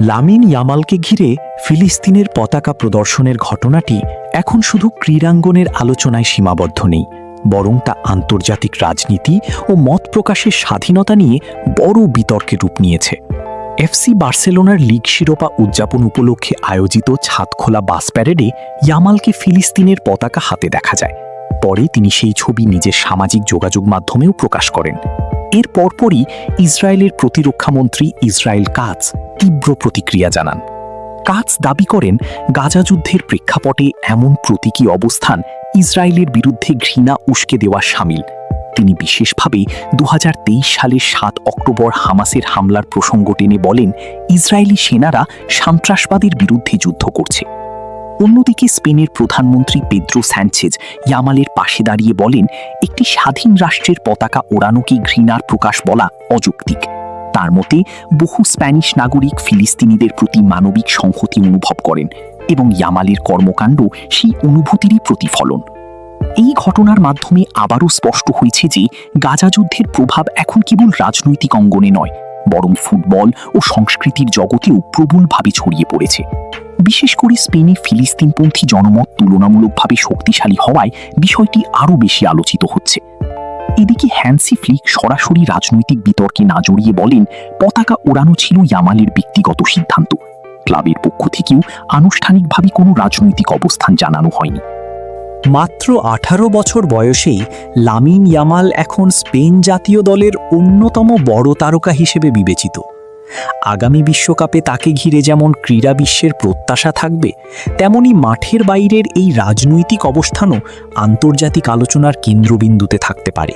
Lamine ইয়ামালকে ঘিরে ফিলিস্তিনের পতাকা প্রদর্শনের ঘটনাটি এখন শুধু ক্রীড়াঙ্গনের আলোচনায় সীমাবদ্ধ নেই, বরং তা আন্তর্জাতিক রাজনীতি ও মত প্রকাশের স্বাধীনতা নিয়ে বড় বিতর্কের রূপ নিয়েছে। এফসি বার্সেলোনার লিগ শিরোপা উদযাপন উপলক্ষে আয়োজিত ছাদখোলা বাস প্যারেডে ইয়ামালকে ফিলিস্তিনের পতাকা হাতে দেখা যায়। পরে তিনি সেই ছবি নিজের সামাজিক যোগাযোগ মাধ্যমেও প্রকাশ করেন। এর পরপরই ইসরায়েলের প্রতিরক্ষামন্ত্রী ইসরায়েল কাৎজ তীব্র প্রতিক্রিয়া জানান। কাৎজ দাবি করেন, গাজা যুদ্ধের প্রেক্ষাপটে এমন প্রতীকী অবস্থান ইসরায়েলের বিরুদ্ধে ঘৃণা উস্কে দেওয়া শামিল। তিনি বিশেষভাবে 2023 সালের 7 অক্টোবর হামাসের হামলার প্রসঙ্গ টেনে বলেন, ইসরায়েলি সেনারা সন্ত্রাসবাদের বিরুদ্ধে যুদ্ধ করছে। অন্যদিকে স্পেনের প্রধানমন্ত্রী পেদ্রো স্যানচেজ ইয়ামালের পাশে দাঁড়িয়ে বলেন, একটি স্বাধীন রাষ্ট্রের পতাকা ওড়ানোকে ঘৃণার প্রকাশ বলা অযৌক্তিক। তার মতে, বহু স্প্যানিশ নাগরিক ফিলিস্তিনিদের প্রতি মানবিক সংহতি অনুভব করেন এবং ইয়ামালের কর্মকাণ্ড সেই অনুভূতিরই প্রতিফলন। এই ঘটনার মাধ্যমে আবারও স্পষ্ট হয়েছে যে গাজা যুদ্ধের প্রভাব এখন কেবল রাজনৈতিক অঙ্গনে নয়, বরং ফুটবল ও সংস্কৃতির জগতেও প্রবলভাবে ছড়িয়ে পড়েছে। বিশেষ করে স্পেনে ফিলিস্তিনপন্থী জনমত তুলনামূলকভাবে শক্তিশালী হওয়ায় বিষয়টি আরও বেশি আলোচিত হচ্ছে। এদিকে হ্যান্সি ফ্লিক সরাসরি রাজনৈতিক বিতর্কে না জড়িয়ে বলেন, পতাকা ওড়ানো ছিল ইয়ামালের ব্যক্তিগত সিদ্ধান্ত। ক্লাবের পক্ষ থেকেও আনুষ্ঠানিকভাবে কোনো রাজনৈতিক অবস্থান জানানো হয়নি। মাত্র 18 বছর বয়সেই লামিন ইয়ামাল এখন স্পেন জাতীয় দলের অন্যতম বড় তারকা হিসেবে বিবেচিত। আগামী বিশ্বকাপে তাকে ঘিরে যেমন ক্রীড়া বিশ্বের প্রত্যাশা থাকবে, তেমনি মাঠের বাইরের এই রাজনৈতিক অবস্থানও আন্তর্জাতিক আলোচনার কেন্দ্রবিন্দুতে থাকতে পারে।